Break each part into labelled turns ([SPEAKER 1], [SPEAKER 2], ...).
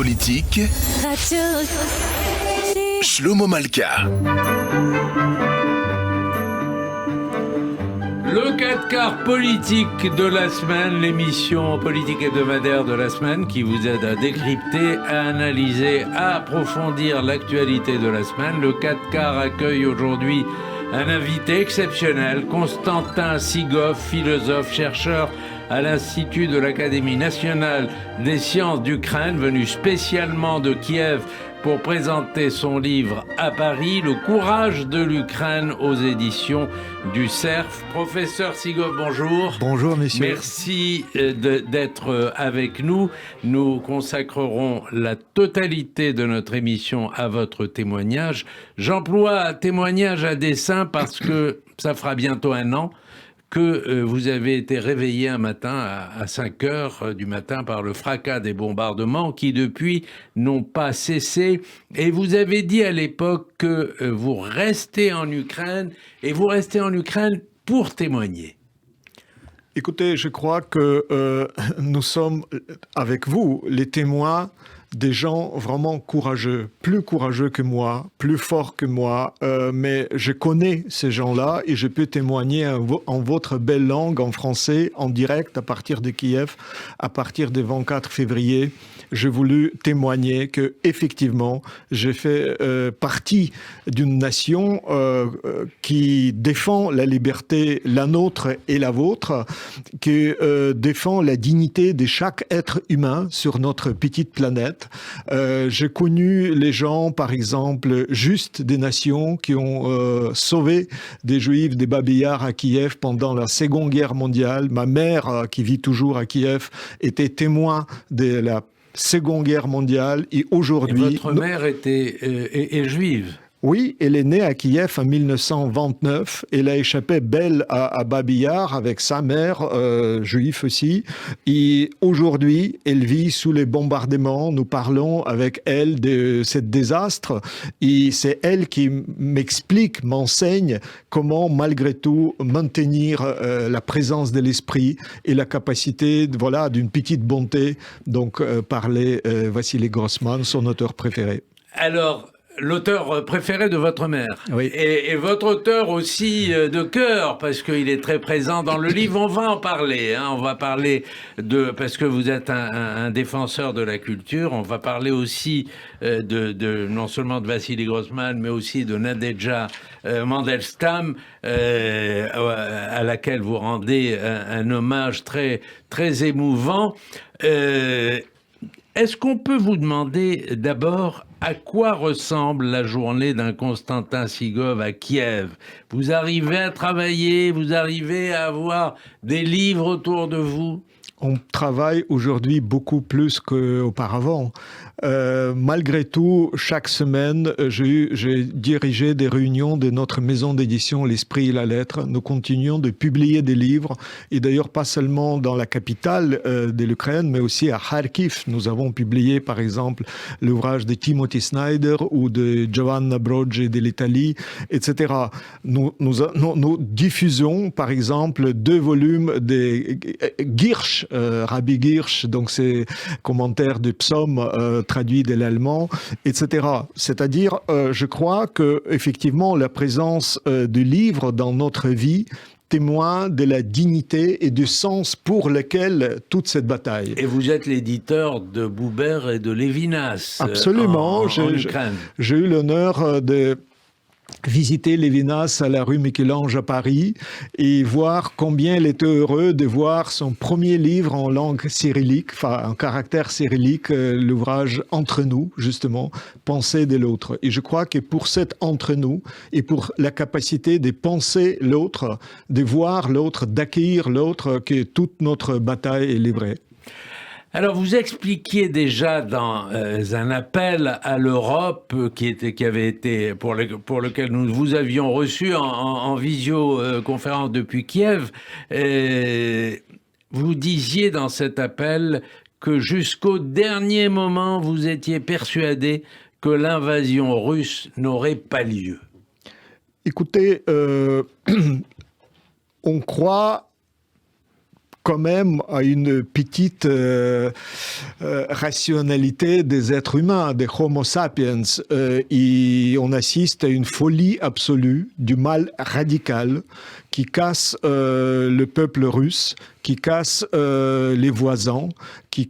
[SPEAKER 1] politique, Shlomo Malka.
[SPEAKER 2] Le 4 quarts politique de la semaine, l'émission politique hebdomadaire de la semaine qui vous aide à décrypter, à analyser, à approfondir l'actualité de la semaine. Le 4 quarts accueille aujourd'hui un invité exceptionnel, Constantin Sigov, philosophe, chercheur à l'Institut de l'Académie nationale des sciences d'Ukraine, venu spécialement de Kiev pour présenter son livre à Paris, Le courage de l'Ukraine aux éditions du Cerf. Professeur Sigov, bonjour.
[SPEAKER 3] Bonjour, messieurs.
[SPEAKER 2] Merci d'être avec nous. Nous consacrerons la totalité de notre émission à votre témoignage. J'emploie témoignage à dessein parce que ça fera bientôt un an que vous avez été réveillé un matin à 5 heures du matin par le fracas des bombardements qui depuis n'ont pas cessé. Et vous avez dit à l'époque que vous restez en Ukraine et vous restez en Ukraine pour témoigner.
[SPEAKER 3] Écoutez, je crois que nous sommes avec vous les témoins des gens vraiment courageux, plus courageux que moi, plus forts que moi, mais je connais ces gens-là et je peux témoigner en votre belle langue, en français, en direct à partir de Kiev, à partir du 24 février. J'ai voulu témoigner que effectivement, j'ai fait partie d'une nation qui défend la liberté, la nôtre et la vôtre, qui défend la dignité de chaque être humain sur notre petite planète. J'ai connu les gens, par exemple, juste des nations qui ont sauvé des Juifs, des Babi-Yar à Kiev pendant la Seconde Guerre mondiale. Ma mère, qui vit toujours à Kiev, était témoin de la Seconde Guerre mondiale et aujourd'hui...
[SPEAKER 2] Et votre mère est juive ?
[SPEAKER 3] Oui, elle est née à Kiev en 1929. Elle a échappé belle à Babi-Yar avec sa mère, juive aussi. Et aujourd'hui, elle vit sous les bombardements. Nous parlons avec elle de ce désastre. Et c'est elle qui m'explique, m'enseigne comment, malgré tout, maintenir la présence de l'esprit et la capacité, voilà, d'une petite bonté. Donc, parlait Vassili Grossman, son auteur préféré.
[SPEAKER 2] Alors... L'auteur préféré de votre mère.
[SPEAKER 3] Oui.
[SPEAKER 2] Et votre auteur aussi de cœur, parce qu'il est très présent dans le livre. On va en parler. Hein, on va parler parce que vous êtes un défenseur de la culture. On va parler aussi non seulement de Vassili Grossman, mais aussi de Nadezhda Mandelstam, à laquelle vous rendez un hommage très, très émouvant. Est-ce qu'on peut vous demander d'abord à quoi ressemble la journée d'un Constantin Sigov à Kiev ? Vous arrivez à travailler, vous arrivez à avoir des livres autour de vous ?
[SPEAKER 3] On travaille aujourd'hui beaucoup plus qu'auparavant. Malgré tout, chaque semaine, j'ai dirigé des réunions de notre maison d'édition L'Esprit et la Lettre. Nous continuons de publier des livres, et d'ailleurs pas seulement dans la capitale de l'Ukraine, mais aussi à Kharkiv. Nous avons publié, par exemple, l'ouvrage de Timothy Snyder ou de Giovanna Brogi de l'Italie, etc. Nous diffusons, par exemple, 2 volumes de Girsch, Rabbi Girsch, donc c'est commentaires de psaumes traduit de l'allemand, etc. C'est-à-dire, je crois que effectivement la présence du livre dans notre vie témoin de la dignité et du sens pour lequel toute cette bataille.
[SPEAKER 2] Et vous êtes l'éditeur de Buber et de Lévinas.
[SPEAKER 3] Absolument.
[SPEAKER 2] En Ukraine.
[SPEAKER 3] J'ai eu l'honneur de visiter Lévinas à la rue Michel-Ange à Paris et voir combien il était heureux de voir son premier livre en langue cyrillique, enfin en caractère cyrillique, l'ouvrage Entre nous, justement, Pensée de l'autre. Et je crois que pour cet entre nous et pour la capacité de penser l'autre, de voir l'autre, d'accueillir l'autre, que toute notre bataille est livrée.
[SPEAKER 2] Alors, vous expliquiez déjà dans un appel à l'Europe qui avait été pour lequel nous vous avions reçu en visioconférence depuis Kiev. Vous disiez dans cet appel que jusqu'au dernier moment, vous étiez persuadé que l'invasion russe n'aurait pas lieu.
[SPEAKER 3] Écoutez, on croit quand même à une petite rationalité des êtres humains, des Homo sapiens. Et on assiste à une folie absolue, du mal radical qui casse le peuple russe, qui casse les voisins, qui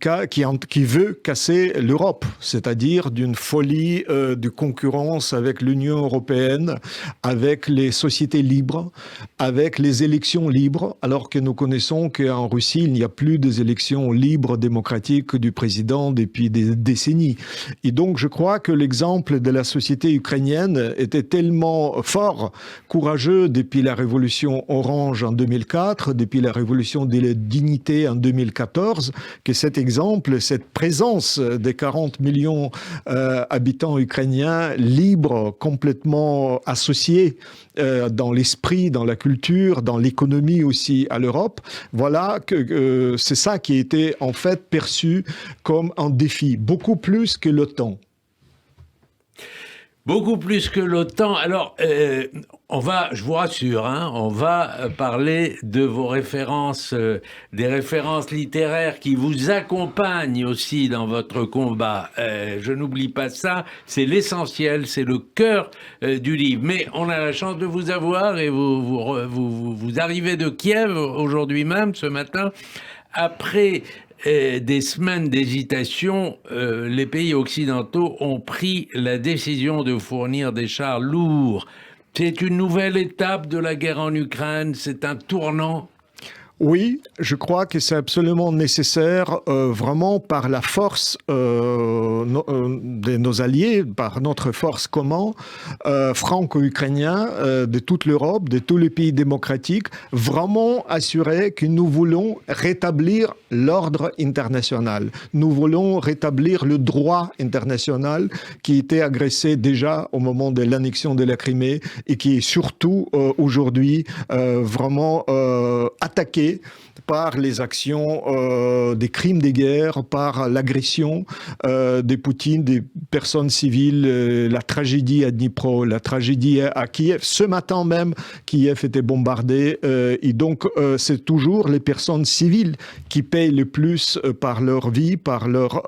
[SPEAKER 3] veut casser l'Europe, c'est-à-dire d'une folie de concurrence avec l'Union européenne, avec les sociétés libres, avec les élections libres, alors que nous connaissons qu'en Russie, il n'y a plus des élections libres, démocratiques du président depuis des décennies. Et donc, je crois que l'exemple de la société ukrainienne était tellement fort, courageux depuis la révolution orange en 2004, depuis la révolution de la dignité en 2014, que cet exemple, cette présence des 40 millions habitants ukrainiens libres, complètement associés dans l'esprit, dans la culture, dans l'économie aussi à l'Europe, voilà que c'est ça qui a été en fait perçu comme un défi, beaucoup plus que l'OTAN.
[SPEAKER 2] Beaucoup plus que l'OTAN. Alors, je vous rassure, on va parler de vos références, des références littéraires qui vous accompagnent aussi dans votre combat. Je n'oublie pas ça, c'est l'essentiel, c'est le cœur du livre. Mais on a la chance de vous avoir et vous arrivez de Kiev aujourd'hui même, ce matin, après des semaines d'hésitation, les pays occidentaux ont pris la décision de fournir des chars lourds. C'est une nouvelle étape de la guerre en Ukraine, c'est un tournant.
[SPEAKER 3] Oui, je crois que c'est absolument nécessaire, vraiment par la force de nos alliés, par notre force commune, franco-ukrainienne, de toute l'Europe, de tous les pays démocratiques, vraiment assurer que nous voulons rétablir l'ordre international. Nous voulons rétablir le droit international qui était agressé déjà au moment de l'annexion de la Crimée et qui est surtout aujourd'hui vraiment attaqué par les actions des crimes de guerre, par l'agression de Poutine, des personnes civiles, la tragédie à Dnipro, la tragédie à Kiev. Ce matin même, Kiev était bombardé et donc c'est toujours les personnes civiles qui payent le plus par leur vie, par leur...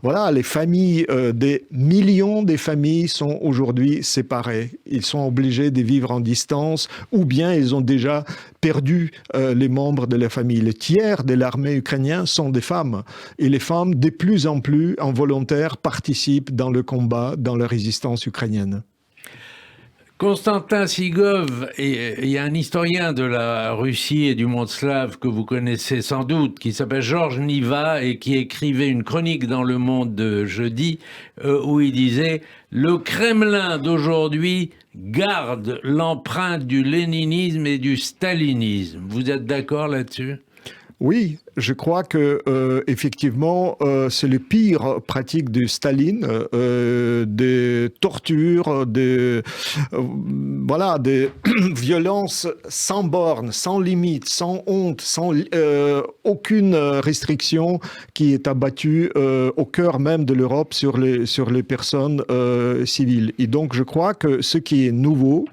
[SPEAKER 3] voilà, les familles, des millions de familles sont aujourd'hui séparées. Ils sont obligés de vivre en distance ou bien ils ont déjà perdu les membres de la famille. Le tiers de l'armée ukrainienne sont des femmes. Et les femmes, de plus en plus, en volontaire, participent dans le combat, dans la résistance ukrainienne.
[SPEAKER 2] Konstantin Sigov, il y a un historien de la Russie et du monde slave que vous connaissez sans doute, qui s'appelle Georges Niva et qui écrivait une chronique dans Le Monde de jeudi où il disait « Le Kremlin d'aujourd'hui garde l'empreinte du léninisme et du stalinisme ». Vous êtes d'accord là-dessus ?
[SPEAKER 3] Oui, je crois que effectivement, c'est le pire pratique de Staline, des tortures, voilà, des violences sans bornes, sans limite, sans honte, sans aucune restriction qui est abattue au cœur même de l'Europe sur les personnes civiles. Et donc, je crois que ce qui est nouveau,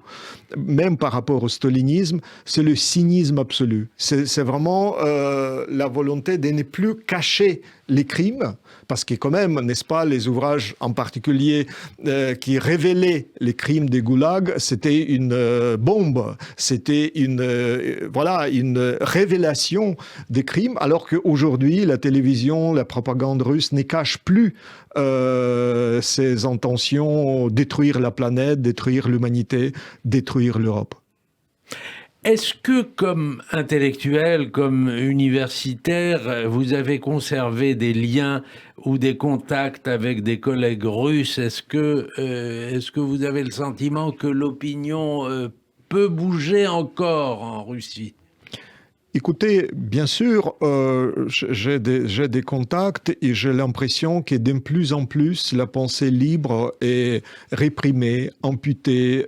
[SPEAKER 3] même par rapport au stalinisme, c'est le cynisme absolu. C'est vraiment la volonté de ne plus cacher les crimes, parce que quand même, n'est-ce pas, les ouvrages en particulier qui révélaient les crimes des goulags, c'était une bombe, c'était une révélation des crimes, alors qu'aujourd'hui, la télévision, la propagande russe ne cache plus ses intentions, détruire la planète, détruire l'humanité, détruire l'Europe.
[SPEAKER 2] Est-ce que, comme intellectuel, comme universitaire, vous avez conservé des liens ou des contacts avec des collègues russes ? Est-ce que vous avez le sentiment que l'opinion peut bouger encore en Russie ?
[SPEAKER 3] Écoutez, bien sûr, j'ai des contacts et j'ai l'impression que de plus en plus, la pensée libre est réprimée, amputée,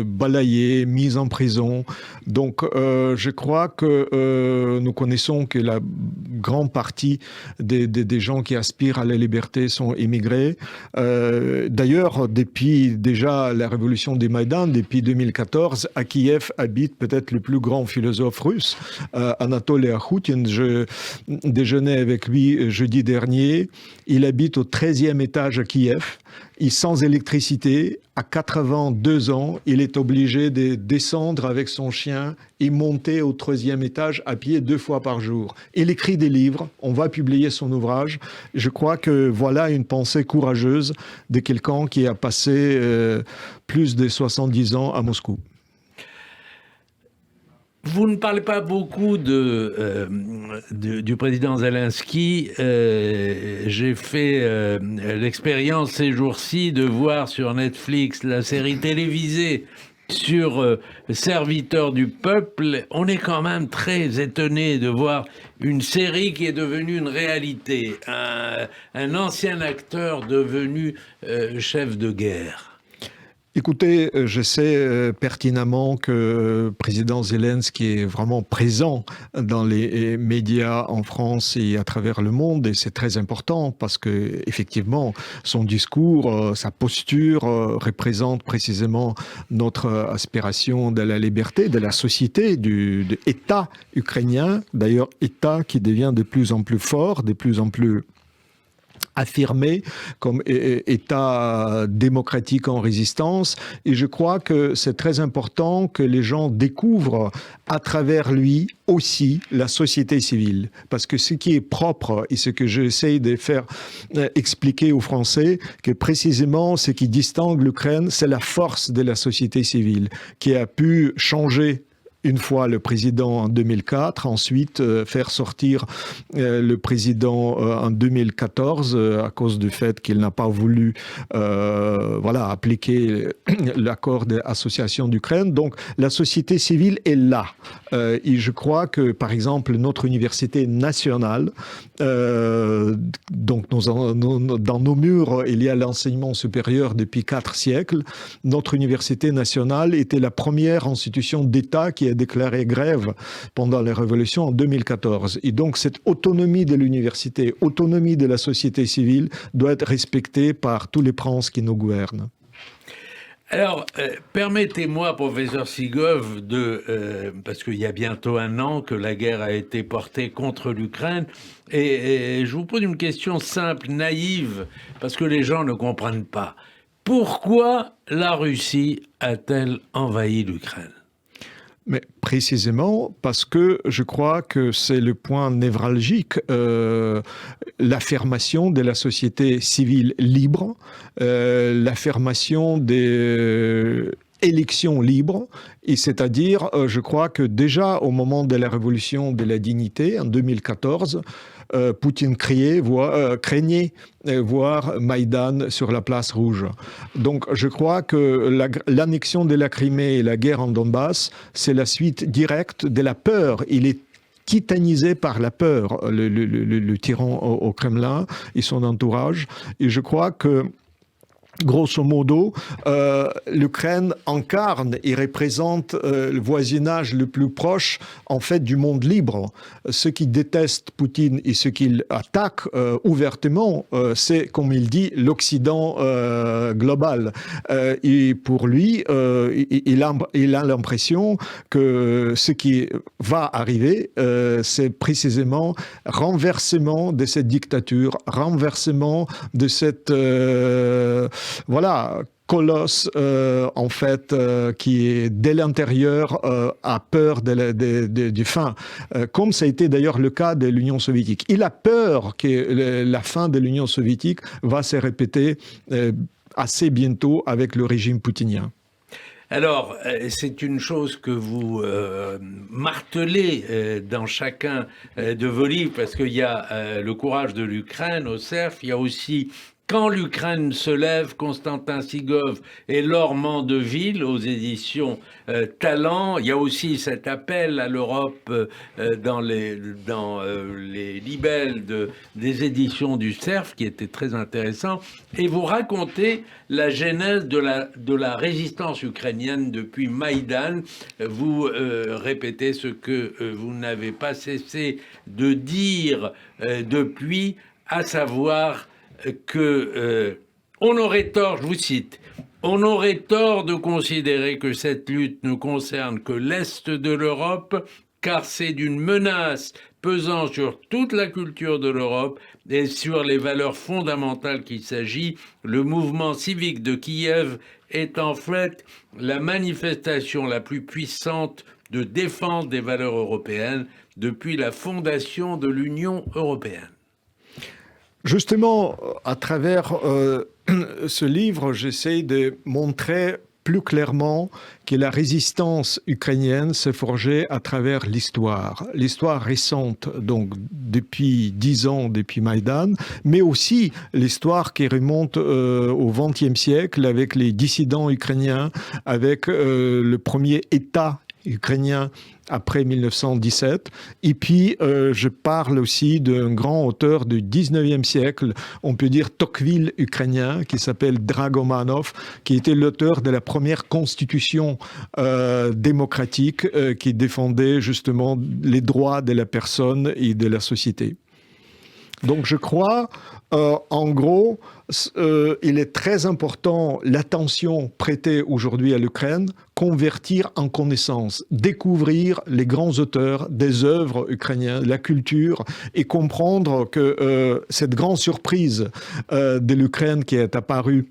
[SPEAKER 3] balayée, mise en prison. Donc, je crois que nous connaissons que la grande partie des gens qui aspirent à la liberté sont immigrés. D'ailleurs, depuis déjà la révolution des Maïdan, depuis 2014, à Kiev habite peut-être le plus grand philosophe russe, Anatoly Akhoutin. Je déjeunais avec lui jeudi dernier. Il habite au 13e étage à Kiev. Il est sans électricité. À 82 ans, il est obligé de descendre avec son chien et monter au 13e étage à pied 2 fois par jour. Il écrit des livres. On va publier son ouvrage. Je crois que voilà une pensée courageuse de quelqu'un qui a passé plus de 70 ans à Moscou.
[SPEAKER 2] Vous ne parlez pas beaucoup du président Zelensky. J'ai fait l'expérience ces jours-ci de voir sur Netflix la série télévisée sur Serviteur du peuple. On est quand même très étonné de voir une série qui est devenue une réalité. Un ancien acteur devenu chef de guerre.
[SPEAKER 3] Écoutez, je sais pertinemment que le président Zelensky est vraiment présent dans les médias en France et à travers le monde, et c'est très important parce que effectivement, son discours, sa posture représente précisément notre aspiration de la liberté, de la société, de l'État ukrainien, d'ailleurs État qui devient de plus en plus fort, de plus en plus affirmé comme État démocratique en résistance. Et je crois que c'est très important que les gens découvrent à travers lui aussi la société civile. Parce que ce qui est propre et ce que j'essaie de faire expliquer aux Français, que précisément ce qui distingue l'Ukraine, c'est la force de la société civile qui a pu changer une fois le président en 2004, ensuite faire sortir le président en 2014 à cause du fait qu'il n'a pas voulu appliquer l'accord d'association d'Ukraine. Donc la société civile est là. Et je crois que, par exemple, notre université nationale, donc dans nos murs, il y a l'enseignement supérieur depuis 4 siècles. Notre université nationale était la première institution d'État qui a déclaré grève pendant la Révolution en 2014. Et donc cette autonomie de l'université, autonomie de la société civile doit être respectée par tous les princes qui nous gouvernent.
[SPEAKER 2] Alors, permettez-moi, professeur Sigov, parce qu'il y a bientôt 1 an que la guerre a été portée contre l'Ukraine, et je vous pose une question simple, naïve, parce que les gens ne comprennent pas. Pourquoi la Russie a-t-elle envahi l'Ukraine ?
[SPEAKER 3] Mais précisément parce que je crois que c'est le point névralgique, l'affirmation de la société civile libre, l'affirmation des élections libres, et c'est-à-dire, je crois que déjà au moment de la révolution de la dignité, en 2014, Poutine craignait voir Maïdan sur la place rouge. Donc je crois que l'annexion de la Crimée et la guerre en Donbass, c'est la suite directe de la peur. Il est titanisé par la peur, le tyran au Kremlin et son entourage. Et je crois que grosso modo, l'Ukraine incarne et représente le voisinage le plus proche, en fait, du monde libre. Ceux qui détestent Poutine et ceux qui l'attaquent ouvertement, c'est, comme il dit, l'Occident global. Et pour lui, il a l'impression que ce qui va arriver, c'est précisément renversement de cette dictature, renversement de cette colosse, en fait, qui est dès l'intérieur a peur du fin, comme ça a été d'ailleurs le cas de l'Union soviétique. Il a peur que la fin de l'Union soviétique va se répéter assez bientôt avec le régime poutinien.
[SPEAKER 2] Alors, c'est une chose que vous martelez dans chacun de vos livres, parce qu'il y a le courage de l'Ukraine au CERF, il y a aussi Quand l'Ukraine se lève, Constantin Sigov et Laure Mandeville aux éditions Talent. Il y a aussi cet appel à l'Europe dans les libelles des éditions du CERF qui était très intéressant. Et vous racontez la genèse de la résistance ukrainienne depuis Maïdan. Vous répétez ce que vous n'avez pas cessé de dire depuis, à savoir que on aurait tort, je vous cite, on aurait tort de considérer que cette lutte ne concerne que l'Est de l'Europe car c'est d'une menace pesant sur toute la culture de l'Europe et sur les valeurs fondamentales qu'il s'agit. Le mouvement civique de Kiev est en fait la manifestation la plus puissante de défense des valeurs européennes depuis la fondation de l'Union européenne.
[SPEAKER 3] Justement, à travers ce livre, j'essaie de montrer plus clairement que la résistance ukrainienne s'est forgée à travers l'histoire récente, donc depuis 10 ans, depuis Maïdan, mais aussi l'histoire qui remonte au XXe siècle avec les dissidents ukrainiens, avec le premier État ukrainien après 1917. Et puis, je parle aussi d'un grand auteur du 19e siècle, on peut dire Tocqueville ukrainien, qui s'appelle Dragomanov, qui était l'auteur de la première constitution démocratique qui défendait justement les droits de la personne et de la société. Donc, je crois, en gros, il est très important l'attention prêtée aujourd'hui à l'Ukraine, convertir en connaissance, découvrir les grands auteurs des œuvres ukrainiennes, la culture, et comprendre que cette grande surprise de l'Ukraine qui est apparue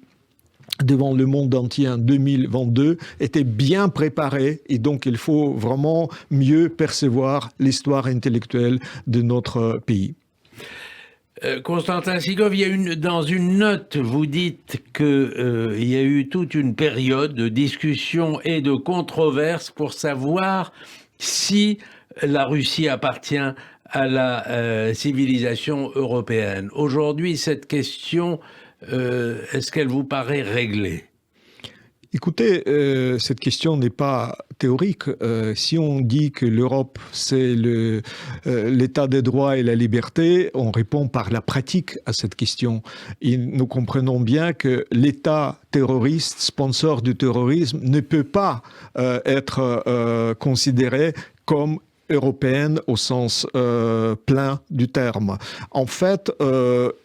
[SPEAKER 3] devant le monde entier en 2022 était bien préparée, et donc il faut vraiment mieux percevoir l'histoire intellectuelle de notre pays.
[SPEAKER 2] Constantin Sigov, dans une note, vous dites qu'il y a eu toute une période de discussion et de controverse pour savoir si la Russie appartient à la civilisation européenne. Aujourd'hui, cette question, est-ce qu'elle vous paraît réglée ?
[SPEAKER 3] Écoutez, cette question n'est pas théorique. Si on dit que l'Europe, c'est l'état des droits et la liberté, on répond par la pratique à cette question. Et nous comprenons bien que l'État terroriste, sponsor du terrorisme, ne peut pas être considéré comme européenne au sens plein du terme. En fait,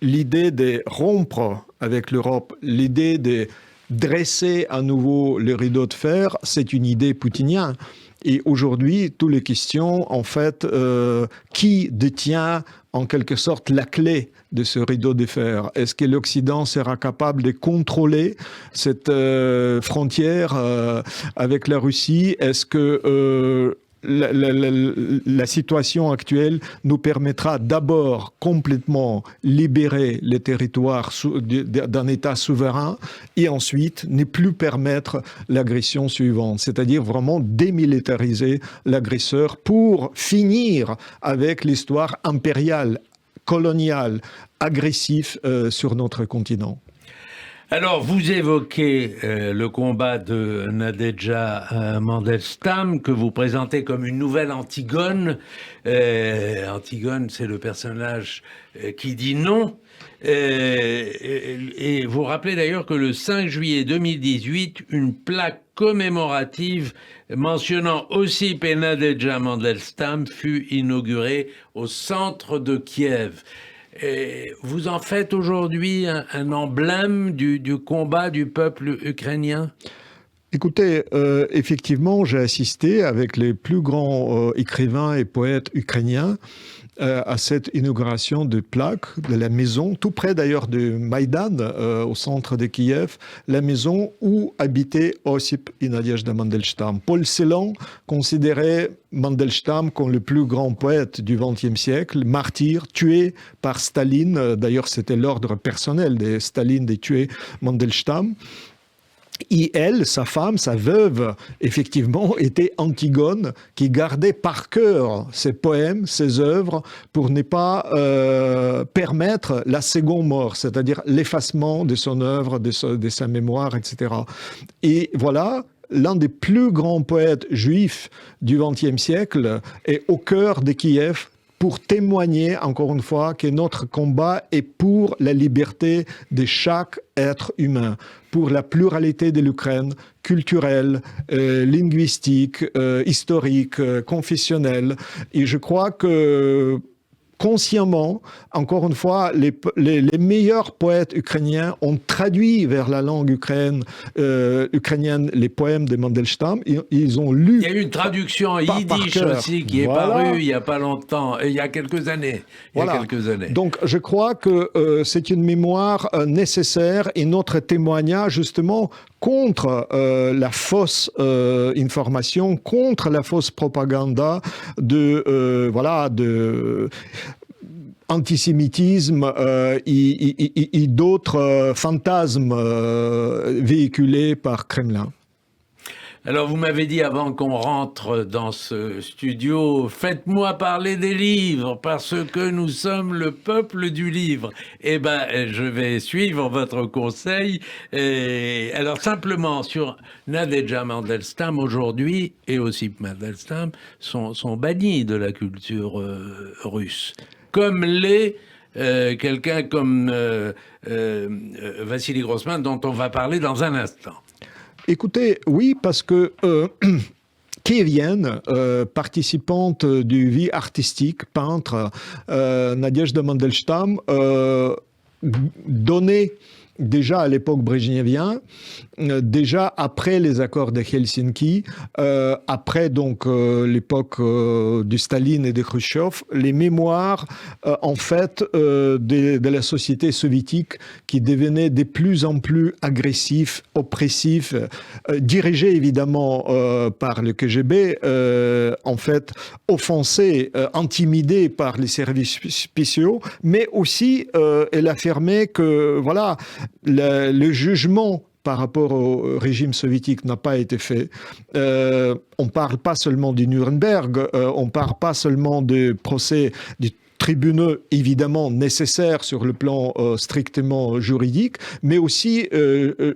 [SPEAKER 3] l'idée de rompre avec l'Europe, l'idée de dresser à nouveau le rideau de fer, c'est une idée poutinienne. Et aujourd'hui, toutes les questions, en fait, qui détient en quelque sorte la clé de ce rideau de fer? Est-ce que l'Occident sera capable de contrôler cette frontière avec la Russie? Est-ce que la situation actuelle nous permettra d'abord complètement libérer les territoires d'un État souverain et ensuite ne plus permettre l'agression suivante, c'est-à-dire vraiment démilitariser l'agresseur pour finir avec l'histoire impériale, coloniale, agressive sur notre continent.
[SPEAKER 2] Alors, vous évoquez le combat de Nadejda Mandelstam, que vous présentez comme une nouvelle Antigone. Antigone, c'est le personnage qui dit non. Et vous rappelez d'ailleurs que le 5 juillet 2018, une plaque commémorative mentionnant aussi Nadejda Mandelstam fut inaugurée au centre de Kiev. Et vous en faites aujourd'hui un emblème du combat du peuple ukrainien ?
[SPEAKER 3] Écoutez, effectivement, j'ai assisté avec les plus grands écrivains et poètes ukrainiens à cette inauguration de plaque de la maison, tout près d'ailleurs de Maïdan, au centre de Kiev, la maison où habitait Ossip et Nadejda Mandelstam. Paul Celan considérait Mandelstam comme le plus grand poète du XXe siècle, martyr, tué par Staline. D'ailleurs, c'était l'ordre personnel de Staline de tuer Mandelstam. Et elle, sa femme, sa veuve, effectivement, était Antigone, qui gardait par cœur ses poèmes, ses œuvres, pour ne pas permettre la seconde mort, c'est-à-dire l'effacement de son œuvre, de sa mémoire, etc. Et voilà, l'un des plus grands poètes juifs du XXe siècle est au cœur de Kiev, pour témoigner, encore une fois, que notre combat est pour la liberté de chaque être humain, pour la pluralité de l'Ukraine, culturelle, linguistique, historique, confessionnelle. Et je crois que consciemment, encore une fois, les meilleurs poètes ukrainiens ont traduit vers la langue ukrainienne les poèmes de Mandelstam. Ils ont lu.
[SPEAKER 2] Il y a eu une traduction en yiddish aussi qui est parue il n'y a pas longtemps, il y a quelques années.
[SPEAKER 3] Donc, je crois que c'est une mémoire nécessaire et notre témoignage, justement, contre la fausse information, contre la fausse propagande de antisémitisme et d'autres fantasmes véhiculés par Kremlin.
[SPEAKER 2] Alors, vous m'avez dit avant qu'on rentre dans ce studio, faites-moi parler des livres, parce que nous sommes le peuple du livre. Eh ben, je vais suivre votre conseil. Alors, simplement, sur Nadezhda Mandelstam, aujourd'hui, et Ossip Mandelstam, sont bannis de la culture russe. Comme l'est quelqu'un comme Vassili Grossman, dont on va parler dans un instant.
[SPEAKER 3] Écoutez, oui, parce que kievienne, participante du vie artistique, peintre, Nadezhda Mandelstam, donnait déjà à l'époque brejnevienne, déjà après les accords de Helsinki, après donc l'époque de Staline et de Khrushchev, les mémoires en fait de la société soviétique qui devenait de plus en plus agressif, oppressif, dirigé évidemment par le KGB, en fait offensé, intimidé par les services spéciaux, mais aussi elle affirmait que voilà, le jugement par rapport au régime soviétique n'a pas été fait. On ne parle pas seulement du Nuremberg, on ne parle pas seulement du procès du tribunaux évidemment nécessaires sur le plan strictement juridique, mais aussi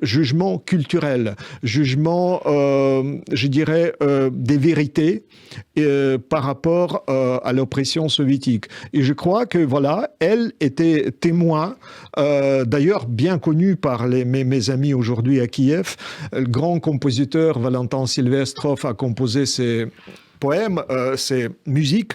[SPEAKER 3] jugement culturel, jugement, je dirais, des vérités par rapport à l'oppression soviétique. Et je crois que voilà, elle était témoin, d'ailleurs bien connue par mes amis aujourd'hui à Kiev. Le grand compositeur Valentin Silvestrov a composé ses poèmes, ses musiques,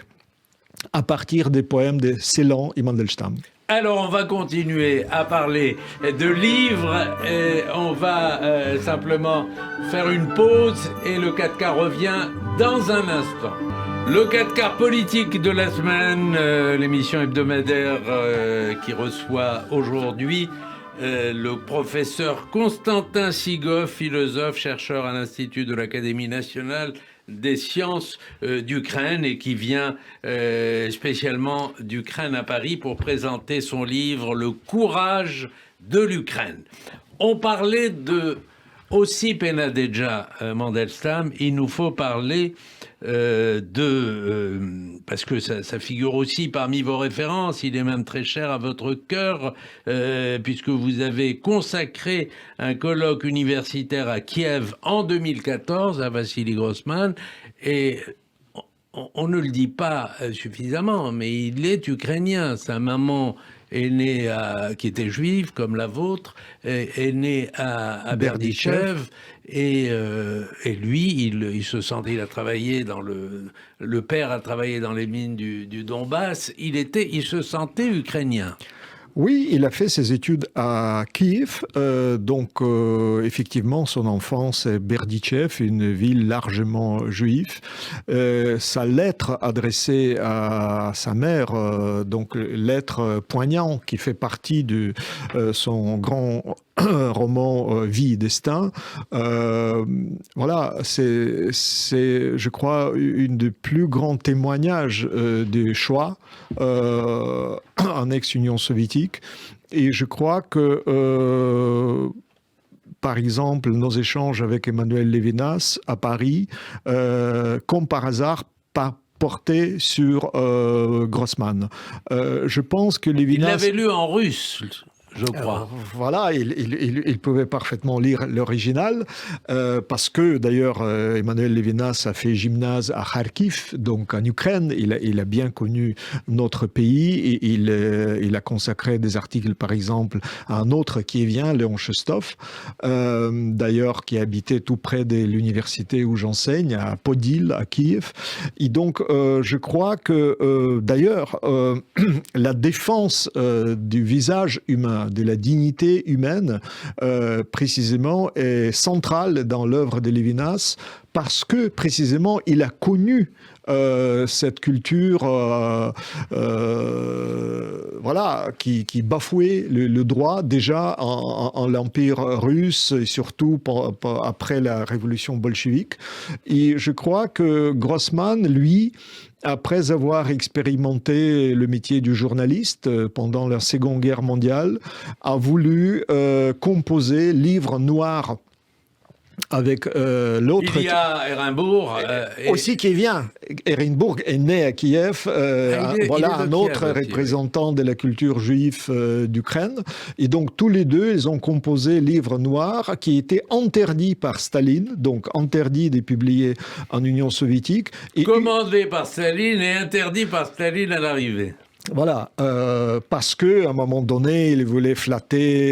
[SPEAKER 3] à partir des poèmes de Celan et Mandelstam.
[SPEAKER 2] Alors, on va continuer à parler de livres. Et on va simplement faire une pause et le 4K revient dans un instant. Le 4K politique de la semaine, l'émission hebdomadaire qui reçoit aujourd'hui le professeur Constantin Sigov, philosophe, chercheur à l'Institut de l'Académie nationale des sciences d'Ukraine et qui vient spécialement d'Ukraine à Paris pour présenter son livre « Le courage de l'Ukraine ». On parlait de Ossip et Nadezhda Mandelstam, il nous faut parler parce que ça figure aussi parmi vos références, il est même très cher à votre cœur, puisque vous avez consacré un colloque universitaire à Kiev en 2014 à Vassili Grossman, et on ne le dit pas suffisamment, mais il est ukrainien, sa maman est née qui était juive comme la vôtre, est née à Berdichev, et lui, il se sentait, il a travaillé dans le père a travaillé dans les mines du Donbass, il se sentait ukrainien.
[SPEAKER 3] Oui, il a fait ses études à Kiev, donc effectivement son enfance est Berdichev, une ville largement juive. Sa lettre adressée à sa mère, donc lettre poignante qui fait partie de son grand roman Vie et Destin. Voilà, c'est, je crois, une des plus grands témoignages des choix en ex-Union soviétique. Et je crois que, par exemple, nos échanges avec Emmanuel Levinas à Paris, comme par hasard, pas porté sur Grossman. Je pense que Levinas...
[SPEAKER 2] Il l'avait lu en russe. je crois.
[SPEAKER 3] Voilà, il pouvait parfaitement lire l'original, parce que d'ailleurs Emmanuel Levinas a fait gymnase à Kharkiv, donc en Ukraine. Il a bien connu notre pays et il a consacré des articles, par exemple, à un autre kievien, Léon Chestov, d'ailleurs qui habitait tout près de l'université où j'enseigne, à Podil, à Kiev. Et donc, je crois que, d'ailleurs, la défense du visage humain, de la dignité humaine, précisément, est centrale dans l'œuvre de Lévinas, parce que, précisément, il a connu cette culture voilà, qui bafouait le droit déjà en l'Empire russe, et surtout après la révolution bolchevique. Et je crois que Grossman, lui, après avoir expérimenté le métier du journaliste pendant la Seconde Guerre mondiale, a voulu composer livre noir avec l'autre.
[SPEAKER 2] Ilya Ehrenburg.
[SPEAKER 3] Aussi qui vient. Ehrenburg est né à Kiev. Voilà un autre représentant de la culture juive d'Ukraine. Et donc tous les deux, ils ont composé Livre Noir qui était interdit par Staline, donc interdit de publier en Union soviétique. Et
[SPEAKER 2] commandé par Staline et interdit par Staline à l'arrivée.
[SPEAKER 3] Voilà, parce que à un moment donné, il voulait flatter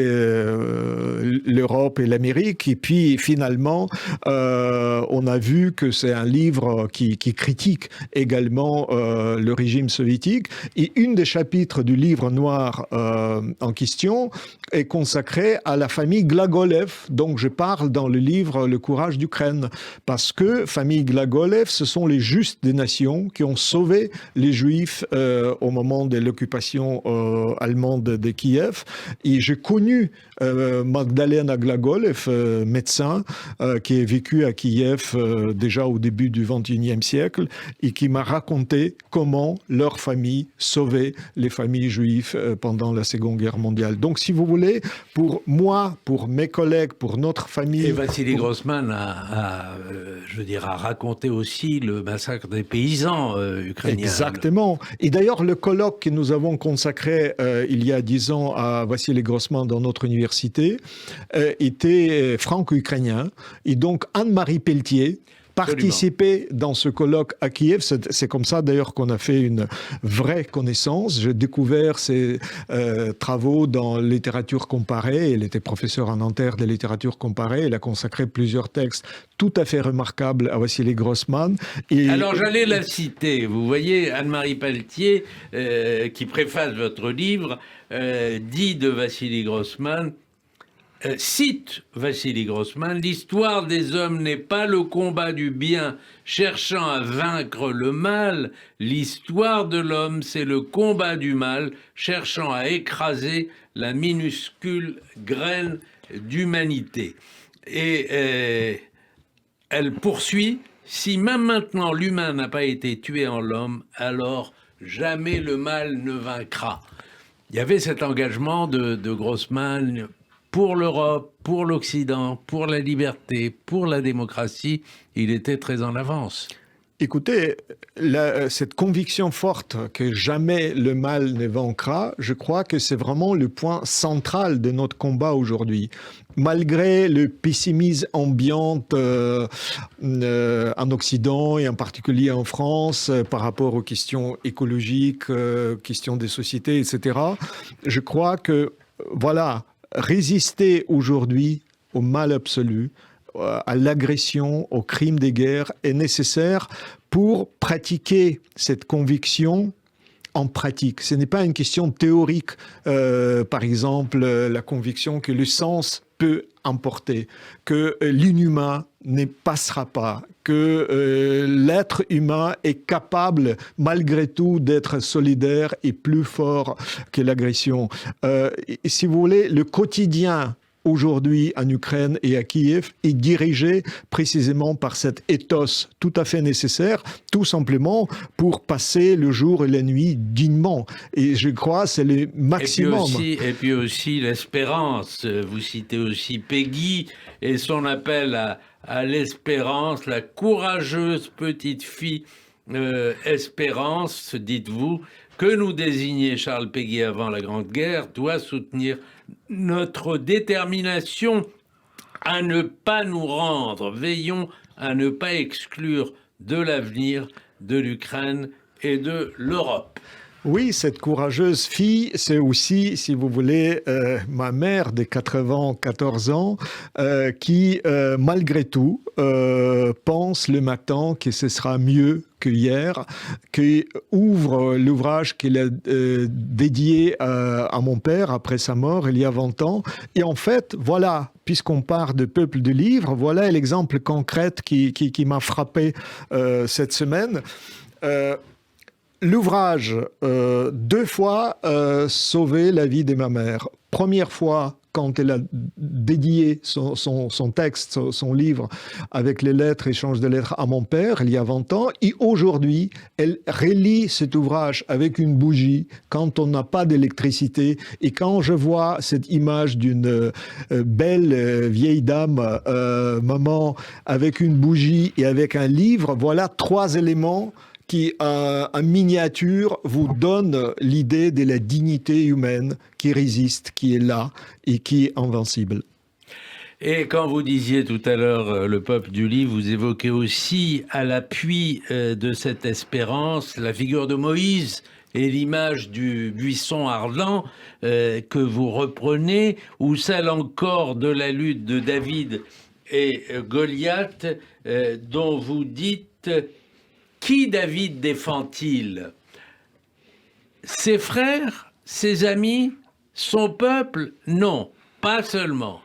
[SPEAKER 3] l'Europe et l'Amérique, et puis finalement, on a vu que c'est un livre qui critique également le régime soviétique. Et une des chapitres du livre noir en question est consacré à la famille Glagolev. Donc je parle dans le livre Le courage d'Ukraine, parce que famille Glagolev, ce sont les justes des nations qui ont sauvé les Juifs au moment de l'occupation allemande de Kiev. Et j'ai connu Magdalena Glagolev, médecin, qui a vécu à Kiev déjà au début du XXIe siècle et qui m'a raconté comment leur famille sauvait les familles juives pendant la Seconde Guerre mondiale. Donc, si vous voulez, pour moi, pour mes collègues, pour notre famille...
[SPEAKER 2] Et Vassili Grossman a raconté aussi le massacre des paysans ukrainiens.
[SPEAKER 3] Exactement. Et d'ailleurs, le colloque que nous avons consacré il y a 10 ans à Vassili Grossman dans notre université était franco-ukrainien. Et donc, Anne-Marie Pelletier participait dans ce colloque à Kiev. C'est comme ça d'ailleurs qu'on a fait une vraie connaissance. J'ai découvert ses travaux dans littérature comparée. Elle était professeure en Nanterre de littérature comparée. Elle a consacré plusieurs textes tout à fait remarquables à Vassili Grossman. Et...
[SPEAKER 2] Alors j'allais la citer. Vous voyez, Anne-Marie Pelletier, qui préface votre livre, dit de Vassili Grossman, cite Vassili Grossman, « L'histoire des hommes n'est pas le combat du bien cherchant à vaincre le mal. L'histoire de l'homme, c'est le combat du mal cherchant à écraser la minuscule graine d'humanité. » Et elle poursuit, « Si même maintenant l'humain n'a pas été tué en l'homme, alors jamais le mal ne vaincra. » Il y avait cet engagement de Grossman pour l'Europe, pour l'Occident, pour la liberté, pour la démocratie. Il était très en avance.
[SPEAKER 3] Écoutez, cette conviction forte que jamais le mal ne vaincra, je crois que c'est vraiment le point central de notre combat aujourd'hui. Malgré le pessimisme ambiant en Occident et en particulier en France par rapport aux questions écologiques, questions des sociétés, etc., je crois que, voilà, résister aujourd'hui au mal absolu, à l'agression, aux crimes de guerre est nécessaire pour pratiquer cette conviction en pratique. Ce n'est pas une question théorique, par exemple, la conviction que le sens peut emporter, que l'inhumain ne passera pas, que l'être humain est capable, malgré tout, d'être solidaire et plus fort que l'agression. Si vous voulez, le quotidien aujourd'hui en Ukraine et à Kiev est dirigé précisément par cet ethos tout à fait nécessaire, tout simplement pour passer le jour et la nuit dignement. Et je crois que c'est le maximum.
[SPEAKER 2] Et puis aussi l'espérance. Vous citez aussi Peggy et son appel à l'espérance, la courageuse petite fille Espérance, dites-vous, que nous désignait Charles Péguy avant la Grande Guerre, doit soutenir notre détermination à ne pas nous rendre. Veillons à ne pas exclure de l'avenir de l'Ukraine et de l'Europe.
[SPEAKER 3] Oui, cette courageuse fille, c'est aussi, si vous voulez, ma mère de 94 ans, qui, malgré tout, pense le matin que ce sera mieux que hier, qui ouvre l'ouvrage qu'il a dédié à mon père après sa mort il y a 20 ans. Et en fait, voilà, puisqu'on part de Peuple du Livre, voilà l'exemple concret qui m'a frappé cette semaine. L'ouvrage, 2 fois, sauvé la vie de ma mère. Première fois, quand elle a dédié son texte, son livre, avec les lettres, échange de lettres à mon père, il y a 20 ans. Et aujourd'hui, elle relit cet ouvrage avec une bougie quand on n'a pas d'électricité. Et quand je vois cette image d'une belle vieille dame, maman, avec une bougie et avec un livre, voilà 3 éléments qui, en miniature, vous donne l'idée de la dignité humaine qui résiste, qui est là et qui est invincible.
[SPEAKER 2] Et quand vous disiez tout à l'heure le peuple du livre, vous évoquez aussi à l'appui de cette espérance la figure de Moïse et l'image du buisson ardent que vous reprenez, ou celle encore de la lutte de David et Goliath dont vous dites... Qui David défend-il? Ses frères, ses amis, son peuple? Non, pas seulement.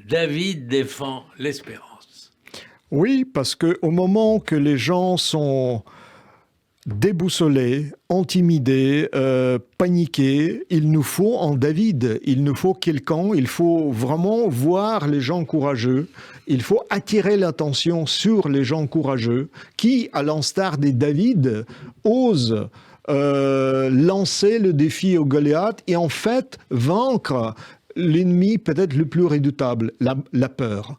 [SPEAKER 2] David défend l'espérance.
[SPEAKER 3] Oui, parce qu'au moment que les gens sont déboussolés, intimidés, paniqués, il nous faut en David, il nous faut quelqu'un, il faut vraiment voir les gens courageux, il faut attirer l'attention sur les gens courageux qui, à l'instar de David, osent lancer le défi au Goliath et en fait vaincre l'ennemi peut-être le plus redoutable, la peur.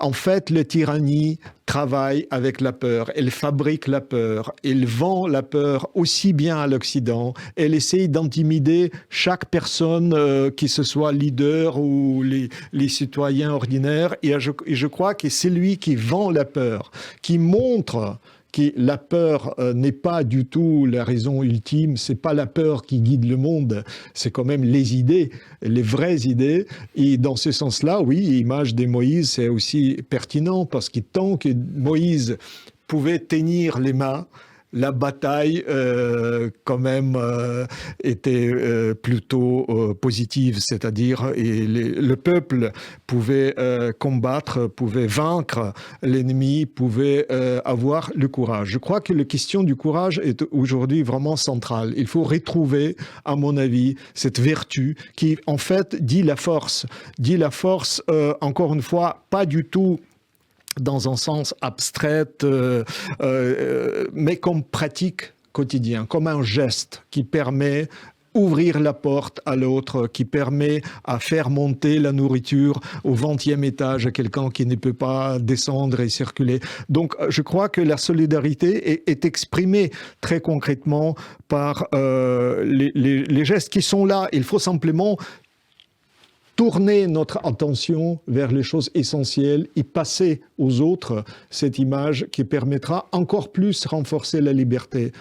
[SPEAKER 3] En fait, la tyrannie travaille avec la peur, elle fabrique la peur, elle vend la peur aussi bien à l'Occident, elle essaye d'intimider chaque personne, qui ce soit leader ou les citoyens ordinaires, et je crois que c'est lui qui vend la peur, qui montre que la peur n'est pas du tout la raison ultime, c'est pas la peur qui guide le monde, c'est quand même les idées, les vraies idées. Et dans ce sens-là, oui, l'image de Moïse, c'est aussi pertinent parce que tant que Moïse pouvait tenir les mains, la bataille, quand même, était plutôt positive, c'est-à-dire le peuple pouvait combattre, pouvait vaincre l'ennemi, pouvait avoir le courage. Je crois que la question du courage est aujourd'hui vraiment centrale. Il faut retrouver, à mon avis, cette vertu qui, en fait, dit la force, encore une fois, pas du tout dans un sens abstrait, mais comme pratique quotidienne, comme un geste qui permet ouvrir la porte à l'autre, qui permet à faire monter la nourriture au 20e étage à quelqu'un qui ne peut pas descendre et circuler. Donc, je crois que la solidarité est exprimée très concrètement par les gestes qui sont là. Il faut simplement tourner notre attention vers les choses essentielles et passer aux autres cette image qui permettra encore plus renforcer la liberté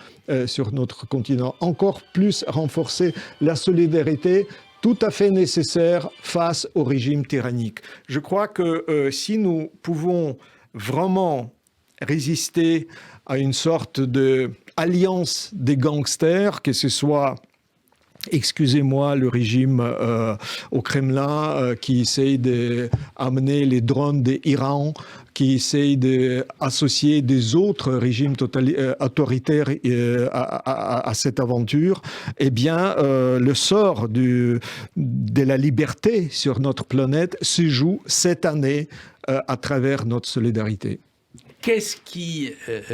[SPEAKER 3] sur notre continent, encore plus renforcer la solidarité tout à fait nécessaire face au régime tyrannique. Je crois que si nous pouvons vraiment résister à une sorte d'alliance des gangsters, que ce soit excusez-moi, le régime au Kremlin qui essaye d'amener les drones d'Iran, qui essaye d'associer des autres régimes autoritaires à cette aventure, eh bien, le sort de la liberté sur notre planète se joue cette année à travers notre solidarité.
[SPEAKER 2] Qu'est-ce qui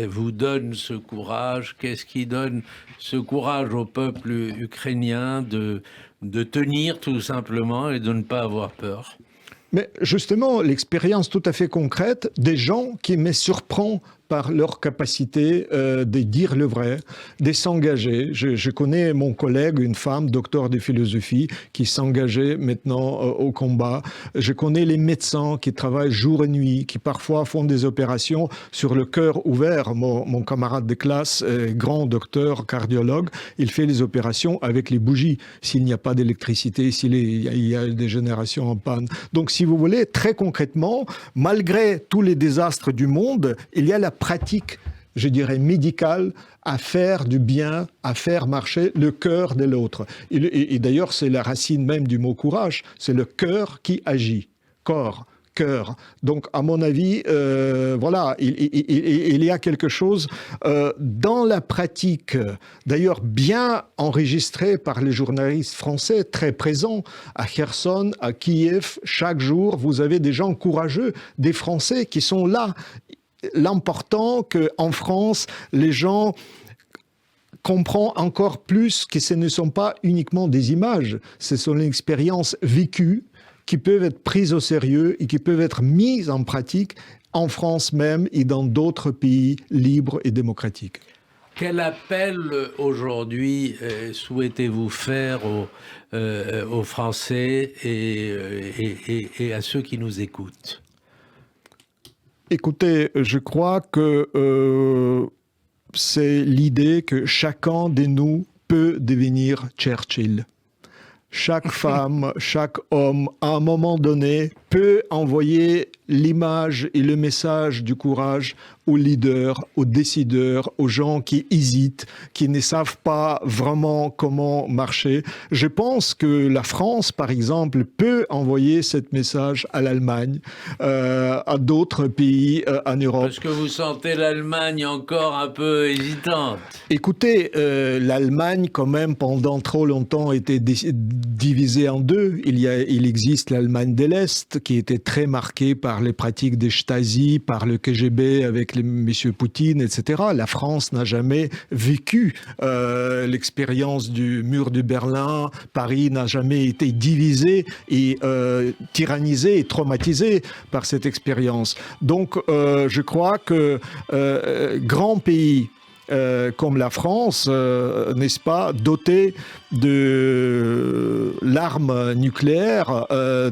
[SPEAKER 2] vous donne ce courage? Qu'est-ce qui donne ce courage au peuple ukrainien de tenir tout simplement et de ne pas avoir peur?
[SPEAKER 3] Mais justement, l'expérience tout à fait concrète des gens qui me surprend par leur capacité de dire le vrai, de s'engager. Je connais mon collègue, une femme, docteur de philosophie, qui s'engageait maintenant au combat. Je connais les médecins qui travaillent jour et nuit, qui parfois font des opérations sur le cœur ouvert. Mon camarade de classe, grand docteur cardiologue, il fait les opérations avec les bougies, s'il n'y a pas d'électricité, s'il y a des générations en panne. Donc, si vous voulez, très concrètement, malgré tous les désastres du monde, il y a la pratique, je dirais, médicale à faire du bien, à faire marcher le cœur de l'autre. Et d'ailleurs, c'est la racine même du mot courage, c'est le cœur qui agit. Corps, cœur. Donc, à mon avis, voilà, il y a quelque chose dans la pratique, d'ailleurs bien enregistré par les journalistes français, très présents à Kherson, à Kiev. Chaque jour, vous avez des gens courageux, des Français qui sont là. L'important qu'en France, les gens comprennent encore plus que ce ne sont pas uniquement des images, ce sont des expériences vécues qui peuvent être prises au sérieux et qui peuvent être mises en pratique en France même et dans d'autres pays libres et démocratiques.
[SPEAKER 2] Quel appel aujourd'hui souhaitez-vous faire aux Français et à ceux qui nous écoutent ?
[SPEAKER 3] Écoutez, je crois que c'est l'idée que chacun de nous peut devenir Churchill. Chaque femme, chaque homme, à un moment donné, peut envoyer l'image et le message du courage aux leaders, aux décideurs, aux gens qui hésitent, qui ne savent pas vraiment comment marcher. Je pense que la France, par exemple, peut envoyer ce message à l'Allemagne, à d'autres pays en Europe.
[SPEAKER 2] Parce que vous sentez l'Allemagne encore un peu hésitante.
[SPEAKER 3] Écoutez, l'Allemagne, quand même, pendant trop longtemps, était divisée en deux. Il existe l'Allemagne de l'Est, qui était très marquée par les pratiques des Stasi, par le KGB avec M. Poutine, etc. La France n'a jamais vécu l'expérience du mur de Berlin. Paris n'a jamais été divisé et tyrannisé et traumatisé par cette expérience. Donc, je crois que grand pays comme la France, n'est-ce pas, doté de l'arme nucléaire,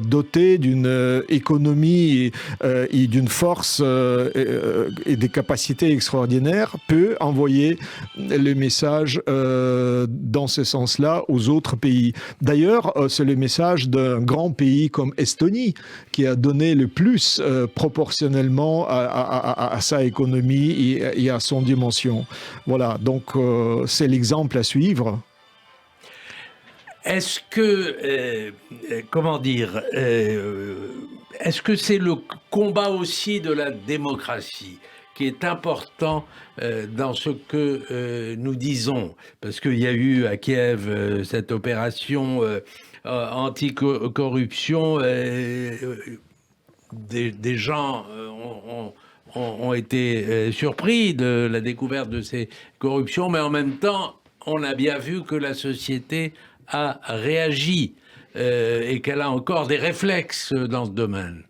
[SPEAKER 3] doté d'une économie et d'une force et des capacités extraordinaires, peut envoyer le message dans ce sens-là aux autres pays. D'ailleurs, c'est le message d'un grand pays comme Estonie qui a donné le plus proportionnellement à sa économie et à son dimension. Voilà, donc c'est l'exemple à suivre.
[SPEAKER 2] Est-ce que, comment dire, est-ce que c'est le combat aussi de la démocratie qui est important dans ce que nous disons? Parce qu'il y a eu à Kiev cette opération anti-corruption, des gens ont été surpris de la découverte de ces corruptions, mais en même temps, on a bien vu que la société a réagi et qu'elle a encore des réflexes dans ce domaine.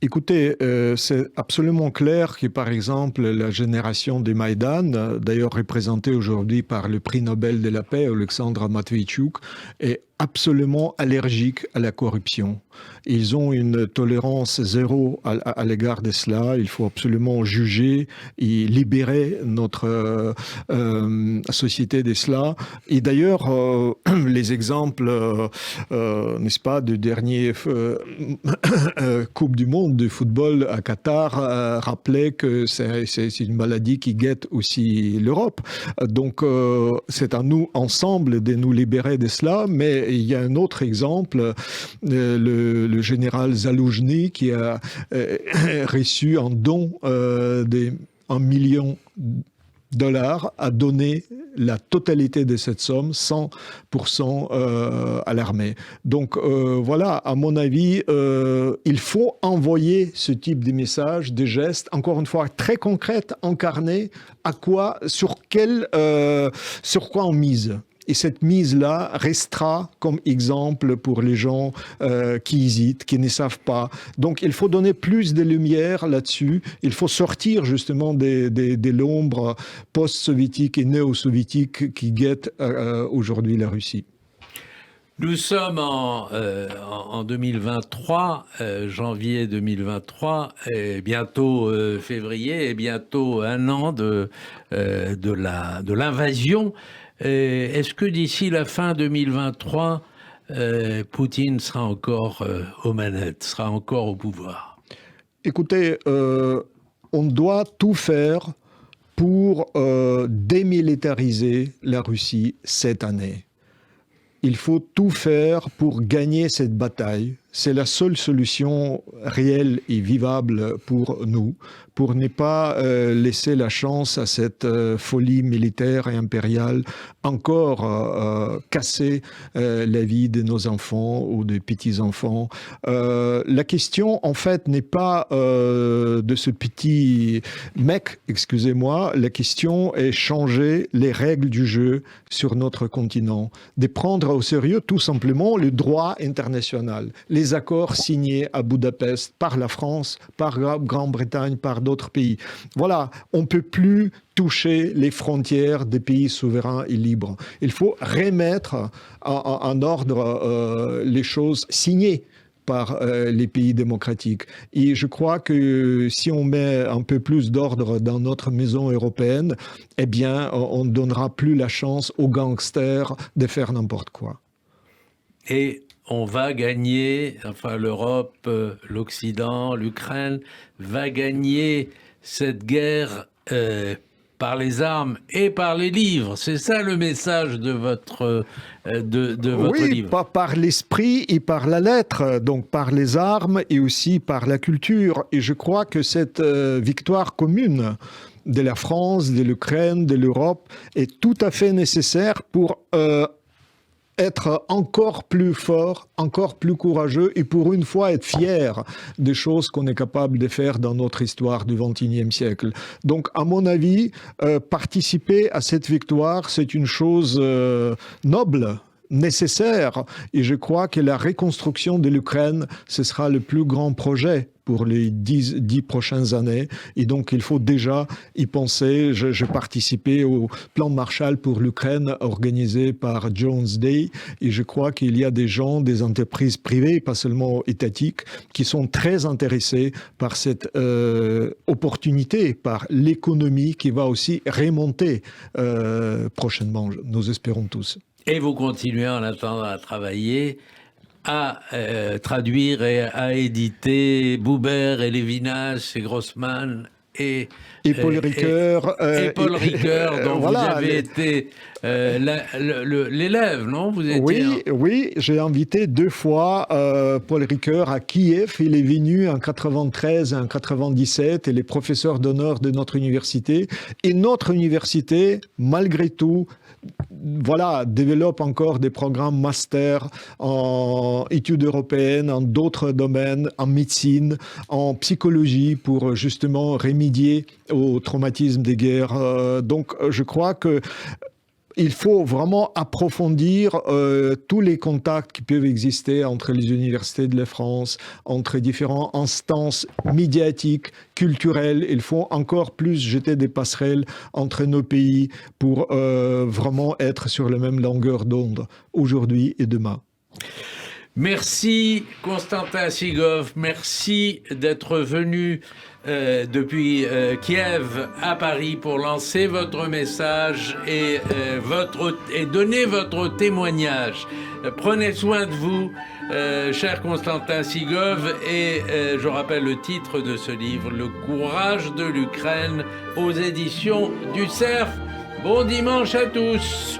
[SPEAKER 3] Écoutez, c'est absolument clair que, par exemple, la génération des Maïdan, d'ailleurs représentée aujourd'hui par le prix Nobel de la paix, Alexandra Matveïtchouk, est absolument allergique à la corruption. Ils ont une tolérance zéro à l'égard de cela. Il faut absolument juger et libérer notre société de cela. Et d'ailleurs, les exemples, n'est-ce pas, du dernier Coupe du Monde de football à Qatar rappelaient que c'est une maladie qui guette aussi l'Europe. Donc, c'est à nous, ensemble, de nous libérer de cela. Mais il y a un autre exemple, le général Zaloujny qui a reçu un don de $1 million, a donné la totalité de cette somme, 100% à l'armée. Donc voilà, à mon avis, il faut envoyer ce type de message, de gestes, encore une fois, très concrètes, incarnés, sur quoi on mise. Et cette mise-là restera comme exemple pour les gens qui hésitent, qui ne savent pas. Donc il faut donner plus de lumière là-dessus. Il faut sortir justement de l'ombre post-soviétique et néo-soviétique qui guette aujourd'hui la Russie.
[SPEAKER 2] Nous sommes en 2023, janvier 2023, et bientôt février, et bientôt un an de l'invasion. Est-ce que d'ici la fin 2023, Poutine sera encore aux manettes, sera encore au pouvoir?
[SPEAKER 3] Écoutez, on doit tout faire pour démilitariser la Russie cette année. Il faut tout faire pour gagner cette bataille. C'est la seule solution réelle et vivable pour nous, pour ne pas laisser la chance à cette folie militaire et impériale encore casser la vie de nos enfants ou des petits-enfants. La question, en fait, n'est pas de ce petit mec, excusez-moi. La question est changer les règles du jeu sur notre continent, de prendre au sérieux tout simplement le droit international, les accords signés à Budapest par la France, par la Grande-Bretagne, par d'autres pays. Voilà, on ne peut plus toucher les frontières des pays souverains et libres. Il faut remettre en ordre les choses signées par les pays démocratiques. Et je crois que si on met un peu plus d'ordre dans notre maison européenne, eh bien, on ne donnera plus la chance aux gangsters de faire n'importe quoi.
[SPEAKER 2] Et on va gagner, enfin l'Europe, l'Occident, l'Ukraine va gagner cette guerre par les armes et par les livres. C'est ça le message de votre, votre livre.
[SPEAKER 3] Oui, par l'esprit et par la lettre, donc par les armes et aussi par la culture. Et je crois que cette victoire commune de la France, de l'Ukraine, de l'Europe est tout à fait nécessaire pour être encore plus fort, encore plus courageux et pour une fois être fier des choses qu'on est capable de faire dans notre histoire du XXIe siècle. Donc, à mon avis, participer à cette victoire, c'est une chose noble, nécessaire. Et je crois que la reconstruction de l'Ukraine, ce sera le plus grand projet pour les 10 prochaines années. Et donc, il faut déjà y penser. J'ai participé au plan Marshall pour l'Ukraine organisé par Jones Day. Et je crois qu'il y a des gens, des entreprises privées, pas seulement étatiques, qui sont très intéressés par cette opportunité, par l'économie qui va aussi remonter prochainement, nous espérons tous.
[SPEAKER 2] Et vous continuez en attendant à travailler, à traduire et à éditer Buber et Lévinas et Grossman et
[SPEAKER 3] Paul Ricoeur.
[SPEAKER 2] Et Paul Ricoeur, dont voilà, vous avez été l'élève, non? Vous étiez
[SPEAKER 3] oui, j'ai invité 2 fois Paul Ricoeur à Kiev. Il est venu en 93 et en 97. Il est professeur d'honneur de notre université. Et notre université, malgré tout, voilà, développe encore des programmes master en études européennes, en d'autres domaines, en médecine, en psychologie, pour justement remédier au traumatisme des guerres. Donc, je crois que il faut vraiment approfondir tous les contacts qui peuvent exister entre les universités de la France, entre différentes instances médiatiques, culturelles. Il faut encore plus jeter des passerelles entre nos pays pour vraiment être sur la même longueur d'onde aujourd'hui et demain.
[SPEAKER 2] Merci Constantin Sigov, merci d'être venu depuis Kiev à Paris pour lancer votre message et donner votre témoignage. Prenez soin de vous, cher Constantin Sigov, et je rappelle le titre de ce livre, Le courage de l'Ukraine, aux éditions du Cerf. Bon dimanche à tous.